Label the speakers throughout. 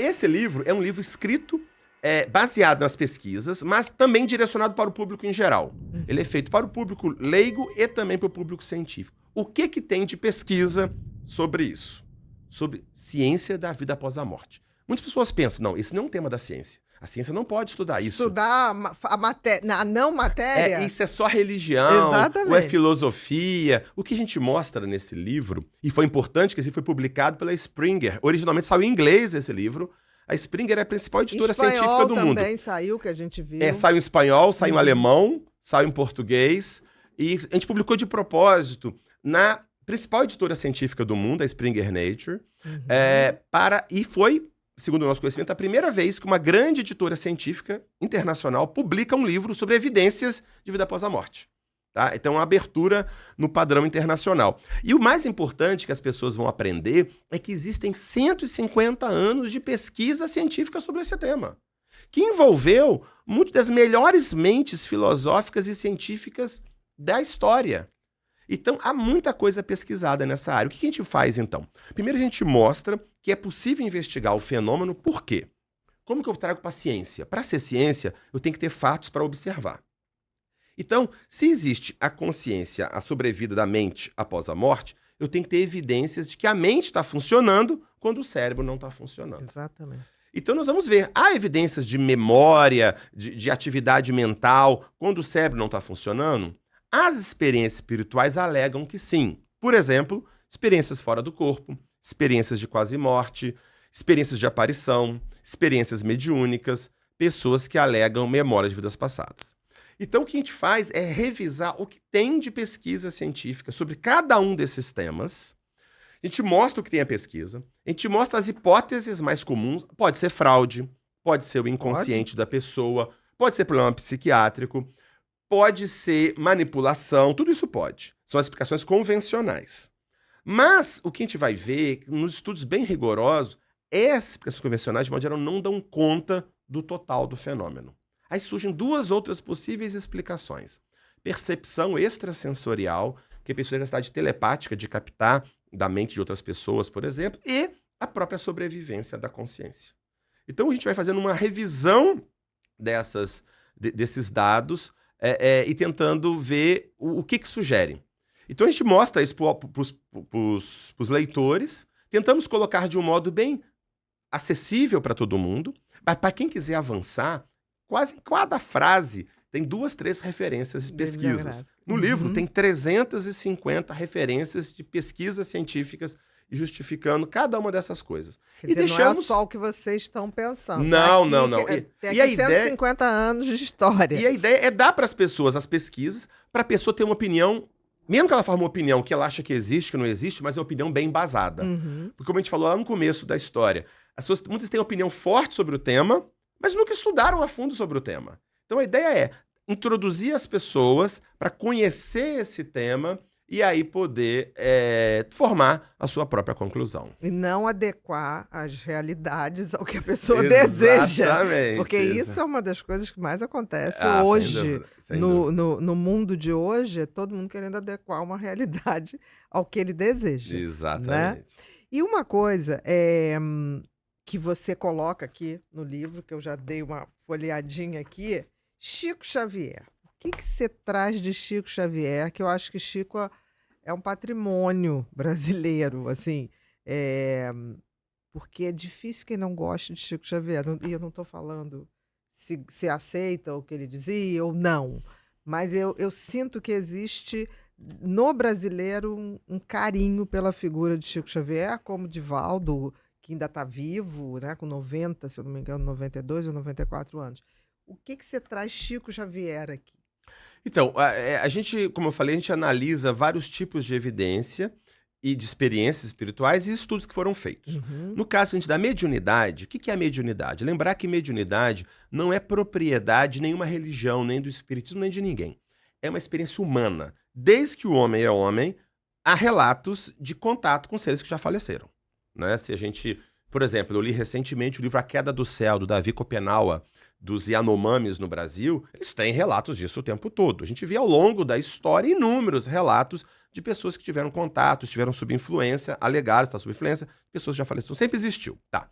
Speaker 1: esse livro é um livro escrito baseado nas pesquisas, mas também direcionado para o público em geral. Ele é feito para o público leigo e também para o público científico. O que tem de pesquisa sobre isso? Sobre ciência da vida após a morte. Muitas pessoas pensam, não, esse não é um tema da ciência. A ciência não pode estudar isso.
Speaker 2: Estudar a não matéria?
Speaker 1: Isso é só religião,
Speaker 2: Exatamente.
Speaker 1: ou é filosofia. O que a gente mostra nesse livro, e foi importante que esse foi publicado pela Springer. Originalmente saiu em inglês esse livro. A Springer é a principal editora científica do mundo.
Speaker 2: Também saiu, que a gente viu.
Speaker 1: Saiu em espanhol, saiu em alemão, saiu em português. E a gente publicou de propósito na principal editora científica do mundo, a Springer Nature. E foi, segundo o nosso conhecimento, a primeira vez que uma grande editora científica internacional publica um livro sobre evidências de vida após a morte. Tá? Então, uma abertura no padrão internacional. E o mais importante que as pessoas vão aprender é que existem 150 anos de pesquisa científica sobre esse tema, que envolveu muitas das melhores mentes filosóficas e científicas da história. Então, há muita coisa pesquisada nessa área. O que a gente faz, então? Primeiro, a gente mostra que é possível investigar o fenômeno. Por quê? Como que eu trago para a ciência? Para ser ciência, eu tenho que ter fatos para observar. Então, se existe a consciência, a sobrevida da mente após a morte, eu tenho que ter evidências de que a mente está funcionando quando o cérebro não está funcionando.
Speaker 2: Exatamente.
Speaker 1: Então, nós vamos ver, há evidências de memória, de atividade mental, quando o cérebro não está funcionando? As experiências espirituais alegam que sim. Por exemplo, experiências fora do corpo, experiências de quase morte, experiências de aparição, experiências mediúnicas, pessoas que alegam memória de vidas passadas. Então, o que a gente faz é revisar o que tem de pesquisa científica sobre cada um desses temas. A gente mostra o que tem a pesquisa, a gente mostra as hipóteses mais comuns. Pode ser fraude, pode ser o inconsciente da pessoa, pode ser problema psiquiátrico, pode ser manipulação, tudo isso pode. São as explicações convencionais. Mas o que a gente vai ver, nos estudos bem rigorosos, essas explicações convencionais, de modo geral, não dão conta do total do fenômeno. Aí surgem duas outras possíveis explicações. Percepção extrasensorial, que a pessoa tem capacidade telepática de captar da mente de outras pessoas, por exemplo, e a própria sobrevivência da consciência. Então a gente vai fazendo uma revisão desses dados e tentando ver o que sugere. Então a gente mostra isso para os leitores, tentamos colocar de um modo bem acessível para todo mundo, mas para quem quiser avançar, quase em cada frase tem 2, 3 referências de pesquisas. No livro tem 350 referências de pesquisas científicas justificando cada uma dessas coisas.
Speaker 2: Quer dizer,
Speaker 1: deixamos...
Speaker 2: não é só o que vocês estão pensando.
Speaker 1: Não.
Speaker 2: Tem aqui 150 anos de história.
Speaker 1: E a ideia é dar para as pessoas as pesquisas, para a pessoa ter uma opinião, mesmo que ela forme uma opinião que ela acha que existe, que não existe, mas é uma opinião bem embasada. Porque, como a gente falou lá no começo da história, as pessoas muitas têm opinião forte sobre o tema, mas nunca estudaram a fundo sobre o tema. Então a ideia é introduzir as pessoas para conhecer esse tema e aí poder formar a sua própria conclusão.
Speaker 2: E não adequar as realidades ao que a pessoa deseja.
Speaker 1: Exatamente.
Speaker 2: Porque isso é uma das coisas que mais acontece hoje.
Speaker 1: Sem dúvida.
Speaker 2: No mundo de hoje, é todo mundo querendo adequar uma realidade ao que ele deseja.
Speaker 1: Exatamente.
Speaker 2: Né? E uma coisa que você coloca aqui no livro, que eu já dei uma folheadinha aqui, Chico Xavier. O que você traz de Chico Xavier? Que eu acho que Chico é um patrimônio brasileiro, assim, porque é difícil quem não goste de Chico Xavier. E eu não estou falando se aceita o que ele dizia ou não, mas eu sinto que existe no brasileiro um carinho pela figura de Chico Xavier, como Divaldo, que ainda está vivo, né, com 90, se eu não me engano, 92 ou 94 anos. O que você traz Chico Xavier aqui?
Speaker 1: Então, a gente, como eu falei, a gente analisa vários tipos de evidência e de experiências espirituais e estudos que foram feitos. No caso, a gente da mediunidade, o que é a mediunidade? Lembrar que mediunidade não é propriedade de nenhuma religião, nem do espiritismo, nem de ninguém. É uma experiência humana. Desde que o homem é homem, há relatos de contato com seres que já faleceram. Né? Se a gente, por exemplo, eu li recentemente o livro A Queda do Céu, do Davi Kopenawa, dos Yanomamis no Brasil, eles têm relatos disso o tempo todo. A gente vê ao longo da história inúmeros relatos de pessoas que tiveram contato, estiveram sob influência, alegaram estar sob influência, pessoas que já faleceram. Sempre existiu, tá?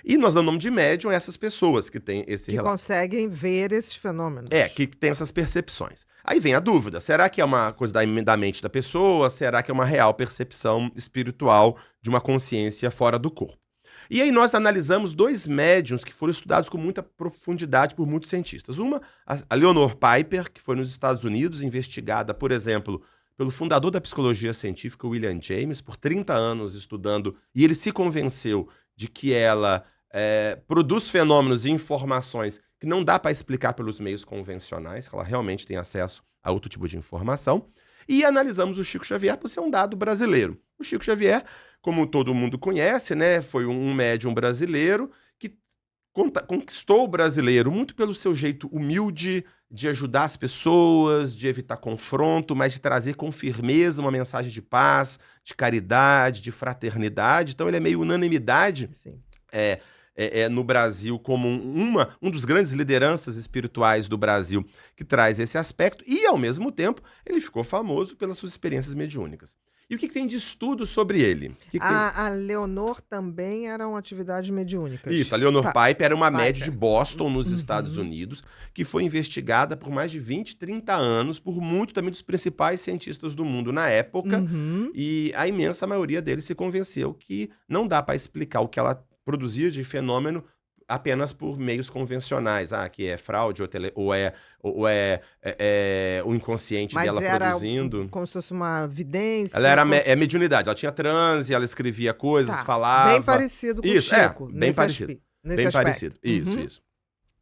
Speaker 1: E nós damos nome de médium a essas pessoas que têm esse
Speaker 2: Que
Speaker 1: relato.
Speaker 2: conseguem ver esses fenômenos.
Speaker 1: Que tem essas percepções. Aí vem a dúvida, será que é uma coisa da mente da pessoa? Será que é uma real percepção espiritual de uma consciência fora do corpo? E aí nós analisamos 2 médiuns que foram estudados com muita profundidade por muitos cientistas. Uma, a Leonor Piper, que foi nos Estados Unidos, investigada, por exemplo, pelo fundador da psicologia científica, William James, por 30 anos estudando, e ele se convenceu de que ela produz fenômenos e informações que não dá para explicar pelos meios convencionais, que ela realmente tem acesso a outro tipo de informação. E analisamos o Chico Xavier por ser um dado brasileiro. O Chico Xavier, como todo mundo conhece, né, foi um médium brasileiro que conquistou o brasileiro muito pelo seu jeito humilde de ajudar as pessoas, de evitar confronto, mas de trazer com firmeza uma mensagem de paz, de caridade, de fraternidade. Então ele é meio unanimidade
Speaker 2: Sim.
Speaker 1: no Brasil como um dos grandes lideranças espirituais do Brasil que traz esse aspecto. E, ao mesmo tempo, ele ficou famoso pelas suas experiências mediúnicas. E o que tem de estudo sobre ele?
Speaker 2: A Leonor também era uma atividade mediúnica.
Speaker 1: Isso, a Leonor Piper era uma médium de Boston, nos
Speaker 2: Uhum.
Speaker 1: Estados Unidos, que foi investigada por mais de 20, 30 anos, por muito também dos principais cientistas do mundo na época,
Speaker 2: Uhum.
Speaker 1: e a imensa maioria deles se convenceu que não dá para explicar o que ela produzia de fenômeno apenas por meios convencionais, que é fraude ou é o inconsciente dela produzindo.
Speaker 2: Como se fosse uma vidência.
Speaker 1: Ela era mediunidade, ela tinha transe, ela escrevia coisas, falava.
Speaker 2: Bem parecido com o Chico.
Speaker 1: Bem parecido. Bem parecido. Isso.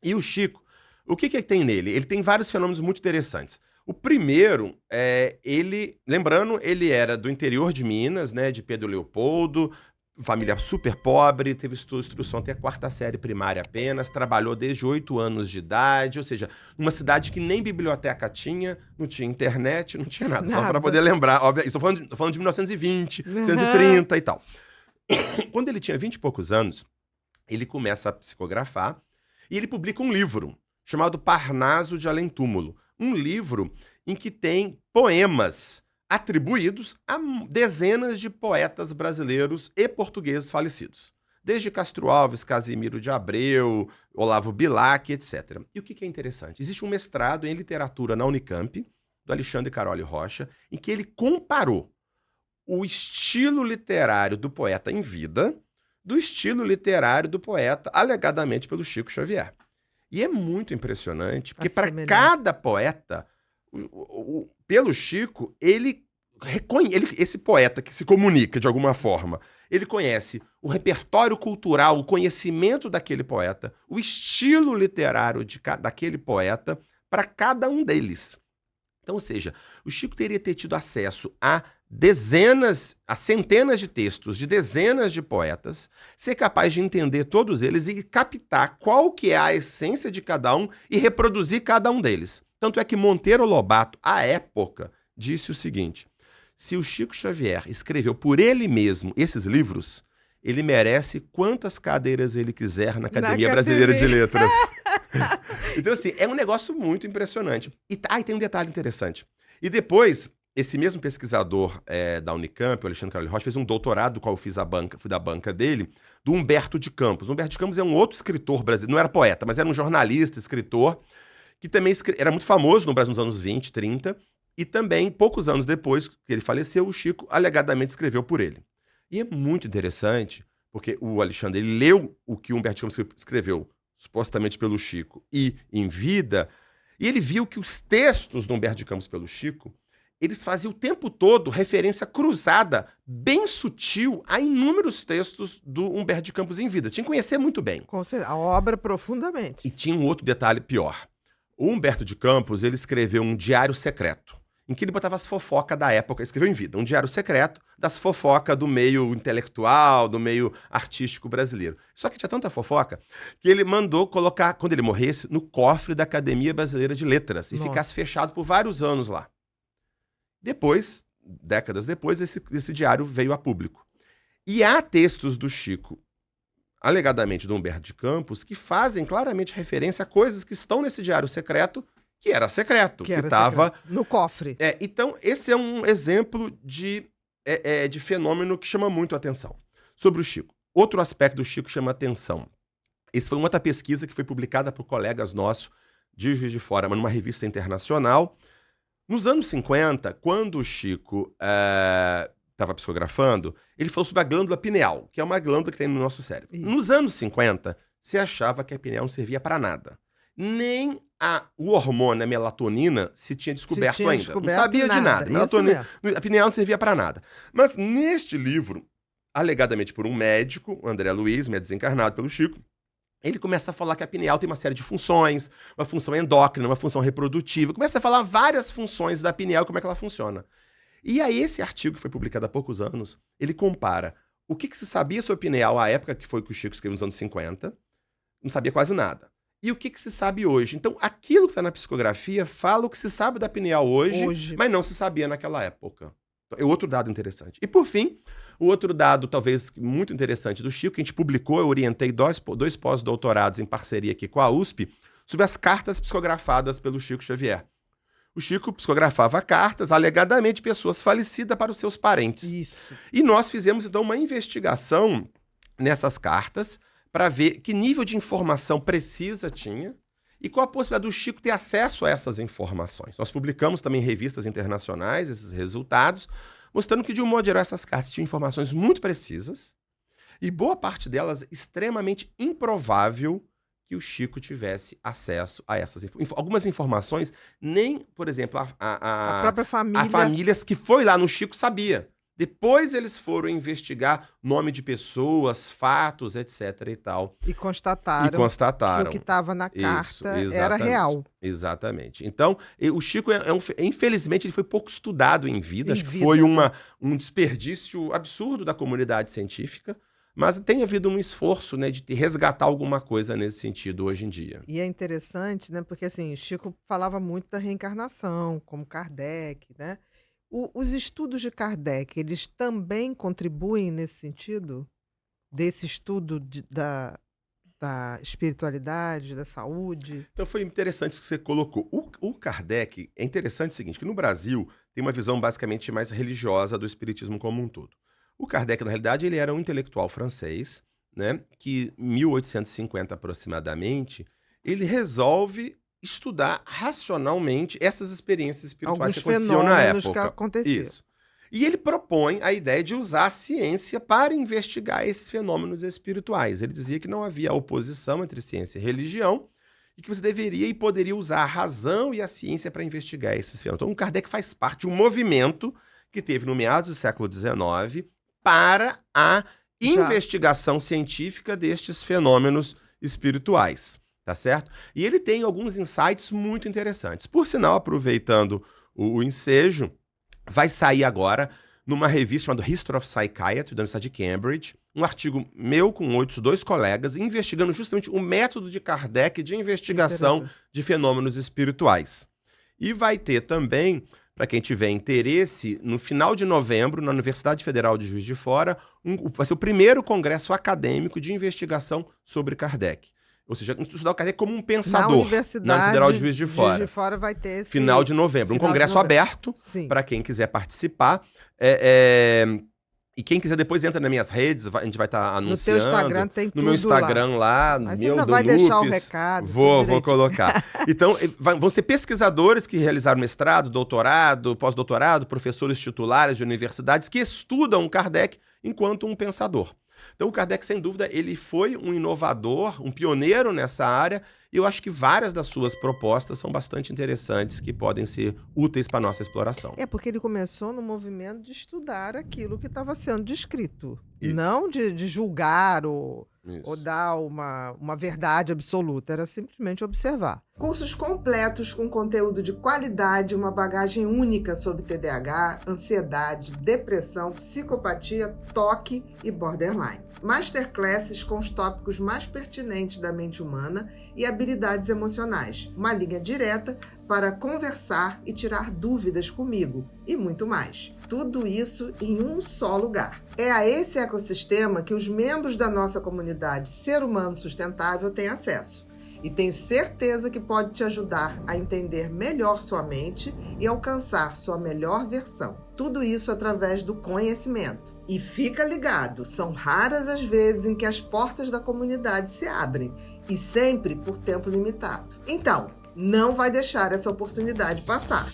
Speaker 1: E o Chico, o que tem nele? Ele tem vários fenômenos muito interessantes. O primeiro, lembrando, ele era do interior de Minas, né, de Pedro Leopoldo, família super pobre, teve instrução até a 4ª série primária apenas, trabalhou desde 8 anos de idade, ou seja, numa cidade que nem biblioteca tinha, não tinha internet, não tinha nada. Só para poder lembrar. Óbvio, estou falando de 1920, 1930 e tal. Quando ele tinha 20 e poucos anos, ele começa a psicografar e ele publica um livro chamado Parnaso de Além Túmulo. Um livro em que tem poemas atribuídos a dezenas de poetas brasileiros e portugueses falecidos. Desde Castro Alves, Casimiro de Abreu, Olavo Bilac, etc. E o que é interessante? Existe um mestrado em literatura na Unicamp, do Alexandre Caroli Rocha, em que ele comparou o estilo literário do poeta em vida do estilo literário do poeta, alegadamente pelo Chico Xavier. E é muito impressionante, porque para cada poeta, pelo Chico, esse poeta que se comunica de alguma forma, ele conhece o repertório cultural, o conhecimento daquele poeta, o estilo literário daquele poeta para cada um deles. Então, ou seja, o Chico teria tido acesso a centenas de textos de dezenas de poetas, ser capaz de entender todos eles e captar qual que é a essência de cada um e reproduzir cada um deles. Tanto é que Monteiro Lobato, à época, disse o seguinte: se o Chico Xavier escreveu por ele mesmo esses livros, ele merece quantas cadeiras ele quiser na Academia Brasileira de Letras. Então, assim, é um negócio muito impressionante. E tem um detalhe interessante. E depois, esse mesmo pesquisador da Unicamp, o Alexandre Caroli Rocha, fez um doutorado, do qual eu fui da banca dele, do Humberto de Campos. Humberto de Campos é um outro escritor brasileiro, não era poeta, mas era um jornalista, escritor, que também era muito famoso no Brasil nos anos 20, 30, e também, poucos anos depois que ele faleceu, o Chico alegadamente escreveu por ele. E é muito interessante, porque o Alexandre ele leu o que o Humberto de Campos escreveu, supostamente pelo Chico, e em vida, e ele viu que os textos do Humberto de Campos pelo Chico, eles faziam o tempo todo referência cruzada, bem sutil, a inúmeros textos do Humberto de Campos em vida. Tinha que conhecer muito bem.
Speaker 2: A obra profundamente.
Speaker 1: E tinha um outro detalhe pior. O Humberto de Campos, ele escreveu um diário secreto, em que ele botava as fofocas da época, escreveu em vida, um diário secreto das fofocas do meio intelectual, do meio artístico brasileiro. Só que tinha tanta fofoca que ele mandou colocar, quando ele morresse, no cofre da Academia Brasileira de Letras e ficasse fechado por vários anos lá. Depois, décadas depois, esse diário veio a público. E há textos do Chico, alegadamente do Humberto de Campos, que fazem claramente referência a coisas que estão nesse diário secreto, que era secreto, que estava
Speaker 2: no cofre.
Speaker 1: Então, esse é um exemplo de fenômeno que chama muito a atenção sobre o Chico. outro aspecto do Chico chama atenção. Essa foi uma outra pesquisa que foi publicada por colegas nossos de Juiz de Fora, mas numa revista internacional. Nos anos 50, quando o Chico estava psicografando, ele falou sobre a glândula pineal, que é uma glândula que tem no nosso cérebro.
Speaker 2: Isso.
Speaker 1: Nos anos 50, se achava que a pineal não servia para nada. Nem o hormônio, a melatonina, se tinha descoberto ainda. Não sabia de nada. A pineal não servia para nada. Mas neste livro, alegadamente por um médico, o André Luiz, médico desencarnado pelo Chico, ele começa a falar que a pineal tem uma série de funções, uma função endócrina, uma função reprodutiva. Começa a falar várias funções da pineal, como é que ela funciona. E aí esse artigo, que foi publicado há poucos anos, ele compara o que se sabia sobre a pineal à época que foi que o Chico escreveu nos anos 50, não sabia quase nada. E o que se sabe hoje. Então, aquilo que está na psicografia fala o que se sabe da pineal hoje, mas não se sabia naquela época. Então, é outro dado interessante. E, por fim, o outro dado, talvez muito interessante do Chico, que a gente publicou, eu orientei dois pós-doutorados em parceria aqui com a USP, sobre as cartas psicografadas pelo Chico Xavier. O Chico psicografava cartas, alegadamente, de pessoas falecidas para os seus parentes.
Speaker 2: Isso.
Speaker 1: E nós fizemos, então, uma investigação nessas cartas para ver que nível de informação precisa tinha e qual a possibilidade do Chico ter acesso a essas informações. Nós publicamos também em revistas internacionais esses resultados, mostrando que, de um modo geral, essas cartas tinham informações muito precisas e boa parte delas extremamente improvável que o Chico tivesse acesso a essas algumas informações, nem, por exemplo,
Speaker 2: A própria família.
Speaker 1: a famílias que foi lá no Chico sabia. Depois eles foram investigar nome de pessoas, fatos, etc. e tal.
Speaker 2: E constataram que o que estava na carta era real.
Speaker 1: Exatamente. Então, o Chico, infelizmente, ele foi pouco estudado em vida. Acho que foi um desperdício absurdo da comunidade científica. Mas tem havido um esforço, né, de resgatar alguma coisa nesse sentido hoje em dia.
Speaker 2: E é interessante, né, porque assim, Chico falava muito da reencarnação, como Kardec, né? Os estudos de Kardec, eles também contribuem nesse sentido? Desse estudo da espiritualidade, da saúde?
Speaker 1: Então foi interessante que você colocou. O Kardec, é interessante o seguinte, que no Brasil tem uma visão basicamente mais religiosa do espiritismo como um todo. O Kardec, na realidade, ele era um intelectual francês, né, que em 1850 aproximadamente, ele resolve estudar racionalmente essas experiências espirituais que aconteciam na época.
Speaker 2: Que aconteciam.
Speaker 1: Isso. E ele propõe a ideia de usar a ciência para investigar esses fenômenos espirituais. Ele dizia que não havia oposição entre ciência e religião e que você deveria e poderia usar a razão e a ciência para investigar esses fenômenos. Então, o Kardec faz parte de um movimento que teve no meados do século XIX para a investigação científica destes fenômenos espirituais. Tá certo? E ele tem alguns insights muito interessantes. Por sinal, aproveitando o ensejo, vai sair agora numa revista chamada History of Psychiatry, da Universidade de Cambridge, um artigo meu com outros dois colegas, investigando justamente o método de Kardec de investigação de fenômenos espirituais. E vai ter também, para quem tiver interesse, no final de novembro, na Universidade Federal de Juiz de Fora, vai ser o primeiro congresso acadêmico de investigação sobre Kardec. Ou seja, estudar o Kardec como um pensador na Federal de Juiz de Fora.
Speaker 2: Juiz de Fora vai ter esse...
Speaker 1: Final de novembro. Um congresso aberto para quem quiser participar. E quem quiser depois entra nas minhas redes, a gente vai estar anunciando.
Speaker 2: No teu Instagram tem tudo
Speaker 1: no meu Instagram lá.
Speaker 2: Mas
Speaker 1: meu
Speaker 2: ainda vai deixar o recado.
Speaker 1: Vou colocar. Então, vão ser pesquisadores que realizaram mestrado, doutorado, pós-doutorado, professores titulares de universidades que estudam Kardec enquanto um pensador. Então, o Kardec, sem dúvida, ele foi um inovador, um pioneiro nessa área, e eu acho que várias das suas propostas são bastante interessantes, que podem ser úteis para a nossa exploração.
Speaker 2: É porque ele começou no movimento de estudar aquilo que estava sendo descrito,
Speaker 1: Isso.
Speaker 2: não de julgar ou dar uma verdade absoluta, era simplesmente observar. Cursos completos com conteúdo de qualidade, uma bagagem única sobre TDAH, ansiedade, depressão, psicopatia, toque e borderline. Masterclasses com os tópicos mais pertinentes da mente humana e habilidades emocionais. Uma linha direta para conversar e tirar dúvidas comigo e muito mais. Tudo isso em um só lugar. É a esse ecossistema que os membros da nossa comunidade Ser Humano Sustentável têm acesso. e tem certeza que pode te ajudar a entender melhor sua mente e alcançar sua melhor versão. Tudo isso através do conhecimento. E fica ligado, são raras as vezes em que as portas da comunidade se abrem, e sempre por tempo limitado. Então, não vai deixar essa oportunidade passar.